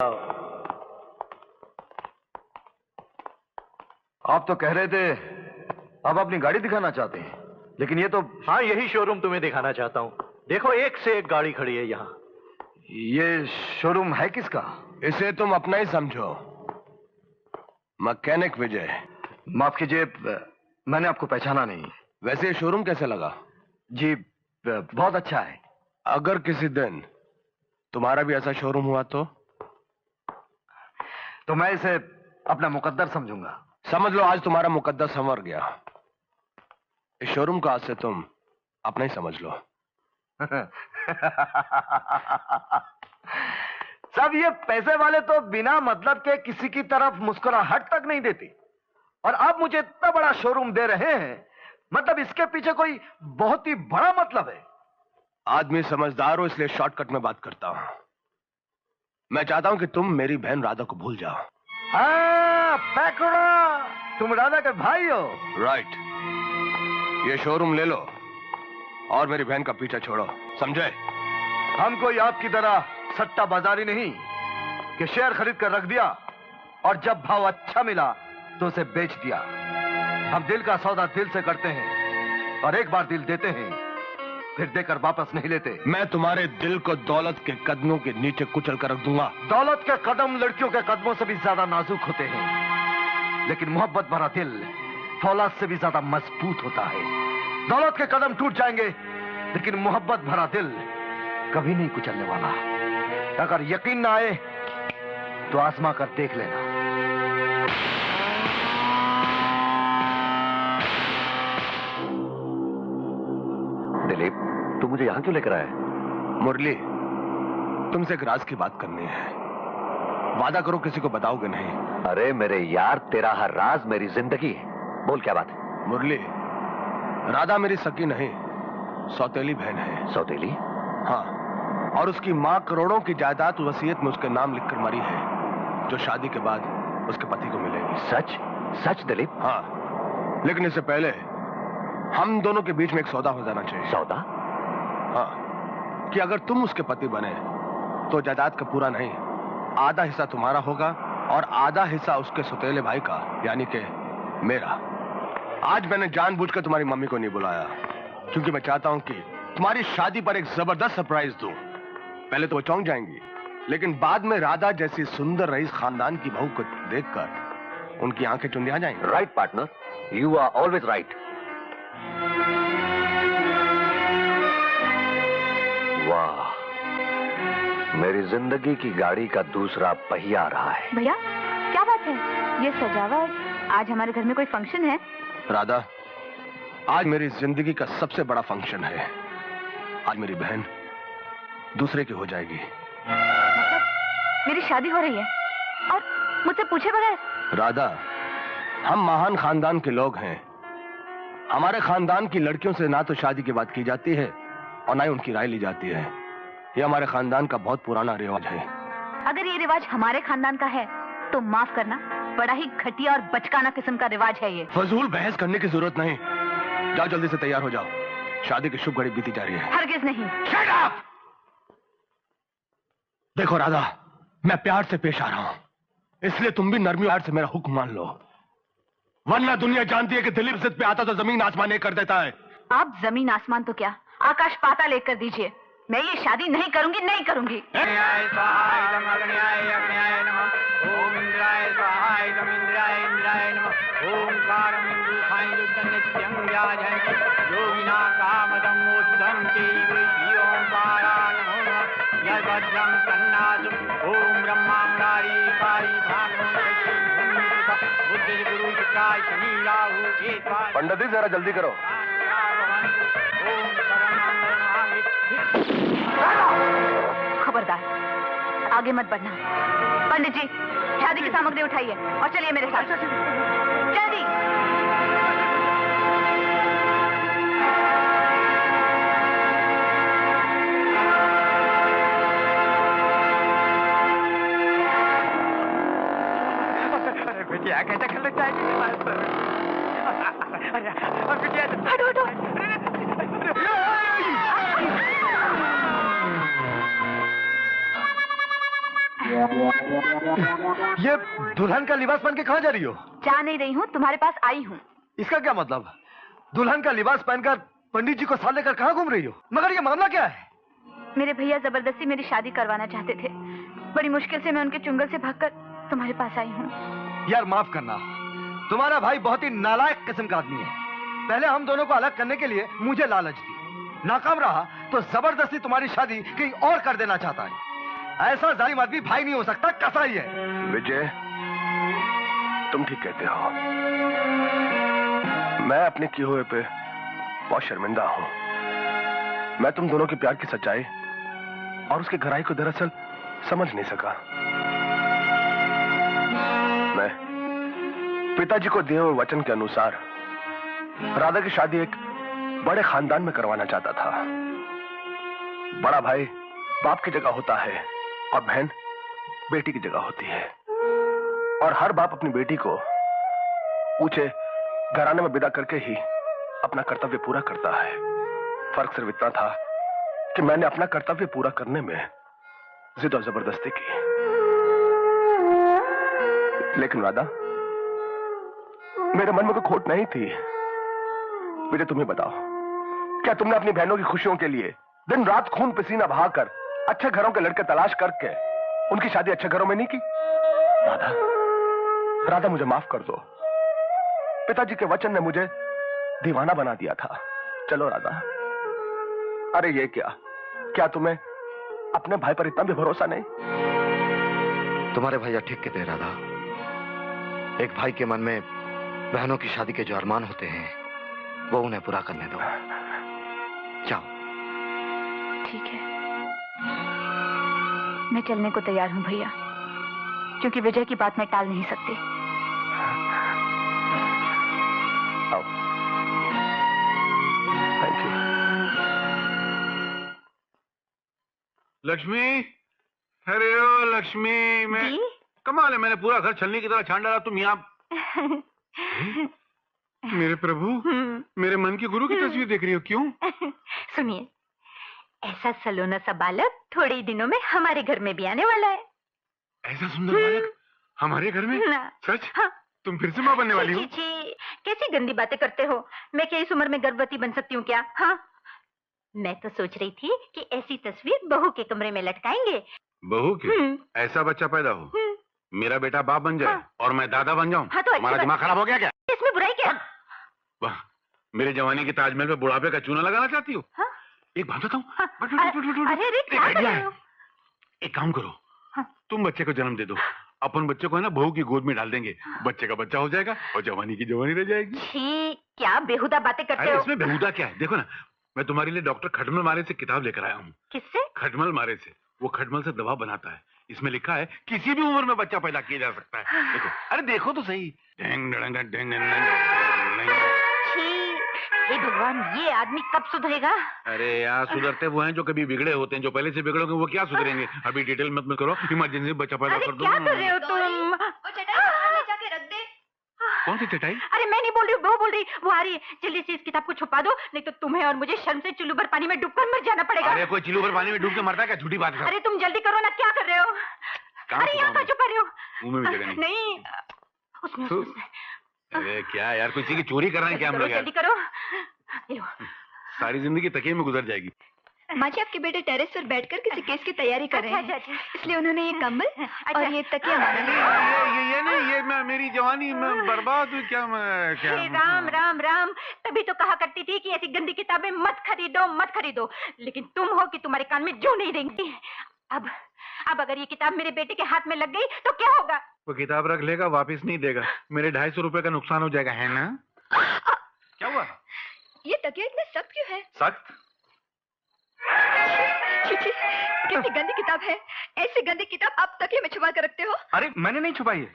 आप तो कह रहे थे आप अपनी गाड़ी दिखाना चाहते हैं, लेकिन ये तो। हाँ, यही शोरूम तुम्हें दिखाना चाहता हूँ। देखो, एक से एक गाड़ी खड़ी है यहाँ। ये शोरूम है किसका? इसे तुम अपना ही समझो, मैकेनिक विजय। माफ कीजिए, मैंने आपको पहचाना नहीं। वैसे ये शोरूम कैसे लगा? जी, बहुत अच्छा है। अगर किसी दिन तुम्हारा भी ऐसा शोरूम हुआ तो मैं इसे अपना मुकद्दर समझूंगा। समझ लो, आज तुम्हारा मुकद्दर संवर गया। इस शोरूम का आज से तुम अपना ही समझ लो। सब ये पैसे वाले तो बिना मतलब के किसी की तरफ मुस्कुराहट तक नहीं देते, और आप मुझे इतना बड़ा शोरूम दे रहे हैं, मतलब इसके पीछे कोई बहुत ही बड़ा मतलब है। आदमी समझदार हो, इसलिए शॉर्टकट में बात करता हूं। मैं चाहता हूं कि तुम मेरी बहन राधा को भूल जाओ। पैकड़ा, तुम राधा के भाई हो? राइट। ये शोरूम ले लो और मेरी बहन का पीछा छोड़ो, समझे? हम कोई आपकी तरह सट्टा बाजारी नहीं कि शेयर खरीद कर रख दिया और जब भाव अच्छा मिला तो उसे बेच दिया। हम दिल का सौदा दिल से करते हैं, और एक बार दिल देते हैं फिर देकर वापस नहीं लेते। मैं तुम्हारे दिल को दौलत के कदमों के नीचे कुचल कर रख दूंगा। दौलत के कदम लड़कियों के कदमों से भी ज्यादा नाजुक होते हैं, लेकिन मोहब्बत भरा दिल फौलाद से भी ज्यादा मजबूत होता है। दौलत के कदम टूट जाएंगे, लेकिन मोहब्बत भरा दिल कभी नहीं कुचलने वाला। अगर यकीन ना आए तो आजमा कर देख लेना। दिलीप, तू मुझे यहां क्यों लेकर आया? मुरली, तुमसे एक राज की बात करनी है। वादा करो किसी को बताओगे नहीं। अरे मेरे यार, तेरा हर राज मेरी जिंदगी है। बोल, क्या बात है? मुरली, राधा मेरी सकी नहीं, सौतेली बहन है। सौतेली? हाँ, और उसकी माँ करोड़ों की जायदाद वसीयत में उसके नाम लिखकर मरी है, जो शादी के बाद उसके पति को मिलेगी। सच? सच दिलीप? हाँ, लेकिन इससे पहले हम दोनों के बीच में एक सौदा हो जाना चाहिए। सौदा? हाँ, कि अगर तुम उसके पति बने तो जायदाद का पूरा नहीं, आधा हिस्सा तुम्हारा होगा और आधा हिस्सा उसके सौतेले भाई का, यानी कि मेरा। आज मैंने जानबूझकर तुम्हारी मम्मी को नहीं बुलाया, क्योंकि मैं चाहता हूं कि तुम्हारी शादी पर एक जबरदस्त सरप्राइज दूं। पहले तो वो चौंक जाएंगी, लेकिन बाद में राधा जैसी सुंदर रईस खानदान की बहू को देखकर उनकी आंखें चुंधी आ जाएंगी। Right partner, you are always right. वाह, मेरी जिंदगी की गाड़ी का दूसरा पहिया आ रहा है। भैया, क्या बात है? ये सजावट, आज हमारे घर में कोई फंक्शन है? राधा, आज मेरी जिंदगी का सबसे बड़ा फंक्शन है। आज मेरी बहन दूसरे की हो जाएगी। मतलब मेरी शादी हो रही है और मुझसे पूछे बगैर? राधा, हम महान खानदान के लोग हैं। हमारे खानदान की लड़कियों से ना तो शादी की बात की जाती है और ना ही उनकी राय ली जाती है। ये हमारे खानदान का बहुत पुराना रिवाज है। अगर ये रिवाज हमारे खानदान का है तो माफ करना, बड़ा ही घटिया और बचकाना किस्म का रिवाज है ये। फजूल बहस करने की जरूरत नहीं। जाओ, जल्दी से तैयार हो जाओ, शादी की शुभ घड़ी बीती जा रही है। हरगिज नहीं। Shut up! देखो राधा, मैं प्यार से पेश आ रहा हूं, इसलिए तुम भी नरमी प्यार से मेरा हुक्म मान लो, वरना दुनिया जानती है कि दिलीप जिद पे आता तो जमीन आसमान एक कर देता है। आप जमीन आसमान तो क्या, आकाश पाताल एक कर दीजिए। मैं ये शादी नहीं करूंगी, नहीं करूंगी। पंडित जी, जरा जल्दी करो। खबरदार, आगे मत बढ़ना। पंडित जी, शादी की सामग्री उठाइए और चलिए मेरे साथ। जल्दी। बिटिया कैसे खेलना चाहिए? हटो हटो। ये दुल्हन का लिबास पहन के कहाँ जा रही हो? जा नहीं रही हूँ, तुम्हारे पास आई हूँ। इसका क्या मतलब? दुल्हन का लिबास पहनकर पंडित जी को साथ लेकर कहाँ घूम रही हो? मगर ये मामला क्या है? मेरे भैया जबरदस्ती मेरी शादी करवाना चाहते थे। बड़ी मुश्किल से मैं उनके चुंगल से भागकर तुम्हारे पास आई हूँ। यार माफ करना, तुम्हारा भाई बहुत ही नालायक किस्म का आदमी है। पहले हम दोनों को अलग करने के लिए मुझे लालच दी, नाकाम रहा तो जबरदस्ती तुम्हारी शादी कहीं और कर देना चाहता है। ऐसा जालिम आदमी भाई नहीं हो सकता, कसाई है। विजय, तुम ठीक कहते हो। मैं अपने किए हुए पे बहुत शर्मिंदा हूं। मैं तुम दोनों के प्यार की सच्चाई और उसके गहराई को दरअसल समझ नहीं सका। मैं पिताजी को दिए हुए वचन के अनुसार राधा की शादी एक बड़े खानदान में करवाना चाहता था। बड़ा भाई बाप की जगह होता है और बहन बेटी की जगह होती है, और हर बाप अपनी बेटी को ऊंचे घराने में विदा करके ही अपना कर्तव्य पूरा करता है। फर्क सिर्फ इतना था कि मैंने अपना कर्तव्य पूरा करने में जिद और जबरदस्ती की। लेकिन राधा, मेरे मन में कोई खोट नहीं थी। मुझे तुम्हें बताओ, क्या तुमने अपनी बहनों की खुशियों के लिए दिन रात खून पसीना बहाकर अच्छे घरों के लड़के तलाश करके उनकी शादी अच्छे घरों में नहीं की? राधा, राधा मुझे माफ कर दो। पिताजी के वचन ने मुझे दीवाना बना दिया था। चलो राधा। अरे ये क्या तुम्हें अपने भाई पर इतना भी भरोसा नहीं? तुम्हारे भैया ठीक कहते हैं राधा। एक भाई के मन में बहनों की शादी के जो अरमान होते हैं वो उन्हें पूरा करने दो। जाओ। ठीक है, मैं चलने को तैयार हूँ भैया, क्योंकि विजय की बात मैं टाल नहीं सकती। आओ। Thank you. लक्ष्मी, अरे ओ लक्ष्मी, मैं जी? कमाल है, मैंने पूरा घर छलनी की तरह छान डाला, तुम यहाँ। मेरे प्रभु, मेरे मन की गुरु की तस्वीर देख रही हो, क्यों? सुनिए, ऐसा सलोना सा बालक थोड़े ही दिनों में हमारे घर में भी आने वाला है। ऐसा सुंदर बालक हमारे घर में? ना। सच? हाँ। तुम फिर से माँ बनने वाली हो? छी, कैसी गंदी बातें करते हो। मैं क्या इस उम्र में गर्भवती बन सकती हूँ क्या? हाँ, मैं तो सोच रही थी कि ऐसी तस्वीर बहू के कमरे में लटकाएंगे। बहू के? ऐसा बच्चा पैदा हो, मेरा बेटा बाप बन जाए और मैं दादा बन जाऊं। हाँ, तो हमारा दिमाग खराब हो गया क्या? इसमें बुराई क्या? वाह, मेरे जवानी के ताजमहल पे बुढ़ापे का चूना लगाना चाहती हो? हाँ? एक बात बताऊं? अरे क्या कर रहे हो? एक काम करो, तुम बच्चे को जन्म दे दो, अपन बच्चे को है ना बहू की गोद में डाल देंगे, बच्चे का बच्चा हो जाएगा और जवानी की जवानी रह जाएगी। छी, क्या बेहुदा बातें करते अरे हो? इसमें बेहुदा क्या है? देखो ना, मैं तुम्हारे लिए डॉक्टर खटमल मारे से किताब लेकर आया हूँ। किससे? खटमल मारे से। वो खटमल से दवा बनाता है, इसमें लिखा है किसी भी उम्र में बच्चा पैदा किया जा सकता है। देखो, अरे देखो तो सही। हे भगवान, ये आदमी कब सुधरेगा? अरे यार, सुधरते वो हैं जो कभी बिगड़े होते हैं, जो पहले से बिगड़ोगे वो क्या सुधरेंगे? अभी डिटेल मत करो, इमरजेंसी बच्चा पैदा अरे कर दो। क्या कर रहे हो तुम? जाके रख दे। कौन सी चटाई? अरे मैं नहीं बोल रही, वो बोल रही, वो आ रही है। जल्दी से इस किताब को छुपा दो, नहीं तो तुम्हें और मुझे शर्म से चुल्लू भर पानी में डूबकर मर जाना पड़ेगा। अरे कोई चिल्लू भर पानी में डूब के मरता है क्या? झूठी बात है। अरे तुम जल्दी करो ना, क्या कर रहे हो? अरे यहाँ का छुपा रहे हो? मुंह में भी जगह नहीं। नहीं, उसमें। अरे क्या यार, किसी की चोरी कर रहे हैं क्या हम लोग? जल्दी करो। लो। सारी जिंदगी तकिए में गुजर जाएगी। माँ जी, आपके बेटे टेरेस पर बैठकर किसी केस की तैयारी कर रहे हैं। इसलिए उन्होंने ये कंबल और ये तकिया मांगा। ये नहीं, ये मैं मेरी जवानी में बर्बाद हुई क्या? क्या? राम राम राम, तभी तो कहा करती थी कि ऐसी गंदी किताबें मत खरीदो, मत खरीदो। लेकिन तुम हो कि तुम्हारे कान में जू नहीं देंगी। अब अगर ये किताब मेरे बेटे के हाथ में लग गई तो क्या होगा? वो किताब रख लेगा, वापस नहीं देगा। मेरे 250 रुपए का नुकसान हो जाएगा, है ना? क्या हुआ? ये तकिया इतना सख्त क्यों है? सख्त? कितनी गंदी किताब है। ऐसी गंदी किताब आप तकिए में छुपा कर रखते हो? अरे मैंने नहीं छुपाई है।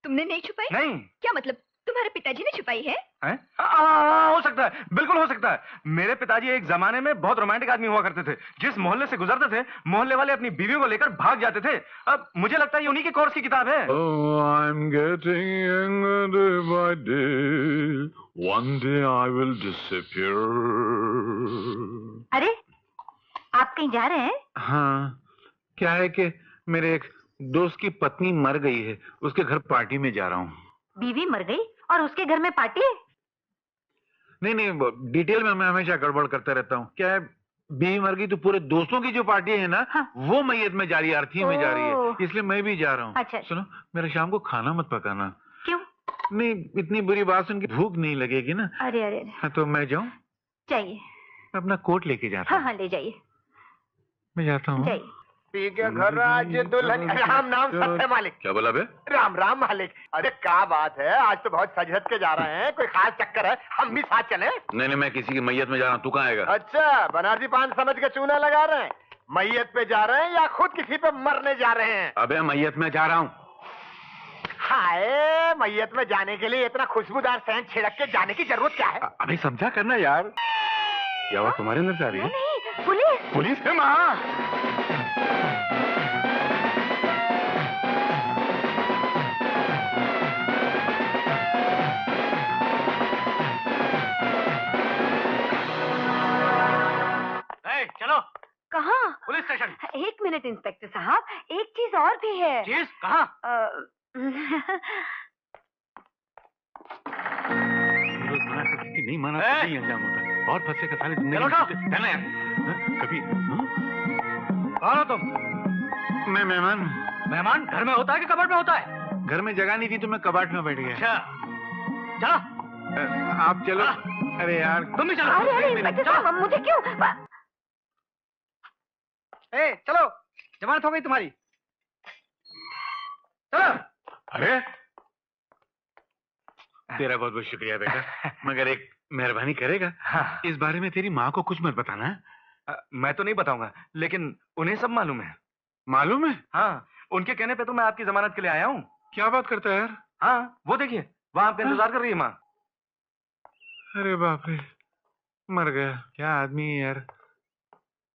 तुमने नहीं छुपाई? नहीं। क्या मतलब, तुम्हारे पिताजी ने छुपाई है? हो सकता है, बिल्कुल हो सकता है। मेरे पिताजी एक जमाने में बहुत रोमांटिक आदमी हुआ करते थे। जिस मोहल्ले से गुजरते थे, मोहल्ले वाले अपनी बीवी को लेकर भाग जाते थे। अब मुझे लगता है ये उन्हीं के कोर्स की किताब है। Oh, I'm getting younger day by day. One day I will disappear. अरे, आप कहीं जा रहे हैं? हाँ, क्या है कि मेरे एक दोस्त की पत्नी मर गई है, उसके घर पार्टी में जा रहा हूँ। बीवी मर गई और उसके घर में पार्टी? नहीं नहीं, डिटेल में मैं हमेशा गड़बड़ करता रहता हूँ। क्या है, बीवी मर गई तो पूरे दोस्तों की जो पार्टी है ना, हाँ। वो मैयत में जा रही है, अर्थी में जा रही है, इसलिए मैं भी जा रहा हूँ। अच्छा। सुनो, मेरे शाम को खाना मत पकाना। क्यों? नहीं, इतनी बुरी बात सुन के भूख नहीं लगेगी ना। अरे अरे, हाँ, तो मैं जाऊँ? चाहिए। अपना कोट लेके जाता हूँ। हाँ ले जाइए। मैं जाता हूँ। जाइए। के घर आज दुल्हन। राम नाम सत्य मालिक। क्या बोला बे? राम राम मालिक। अरे क्या बात है, आज तो बहुत सजहत के जा रहे हैं, कोई खास चक्कर है? हम भी साथ चले? नहीं नहीं, मैं किसी की मैयत में जा रहा हूँ, तू कहाँ आएगा? अच्छा, बनारसी पान समझ के चूना लगा रहे हैं? मैयत पे जा रहे हैं या खुद किसी पे मरने जा रहे हैं? अबे मैयत में जा रहा हूँ। हाय, मैयत में जाने के लिए इतना खुशबूदार सेंट छिड़क के जाने की जरूरत क्या है? अभी समझा करना यार। ये आवाज तुम्हारे अंदर से आ रही है? नहीं, पुलिस। पुलिस है माँ। चलो कहाँ? Police station. 1 मिनट इंस्पेक्टर साहब, एक चीज और भी है। चीज कहाँ? नहीं माना तो नहीं अंजाम होता है। और फंसे का साले जिंदगी चलो में उठो। चलना यार। कभी कौन हो तुम? मैं मेहमान। मेहमान घर में होता है कि कबर्ड में होता है? घर में जगह नहीं थी तो मैं कबाट में बैठ गया। अच्छा, चलो। आप चलो। अरे यार, तुम भी चलो। अरे अरे इंस्पेक्टर साहब, मुझे क्यों? चलो, जमानत हो गई तुम्हारी। चलो। अरे तेरा बहुत बहुत शुक्रिया बेटा, मगर एक मेहरबानी करेगा? हाँ। इस बारे में तेरी माँ को कुछ मत बताना। मैं तो नहीं बताऊंगा, लेकिन उन्हें सब मालूम है। मालूम है? हाँ, उनके कहने पे तो मैं आपकी जमानत के लिए आया हूँ। क्या बात करता है यार? हाँ, वो देखिए, वहाँ आपका इंतजार कर रही है माँ। अरे बाप रे, मर गया। क्या आदमी है यार।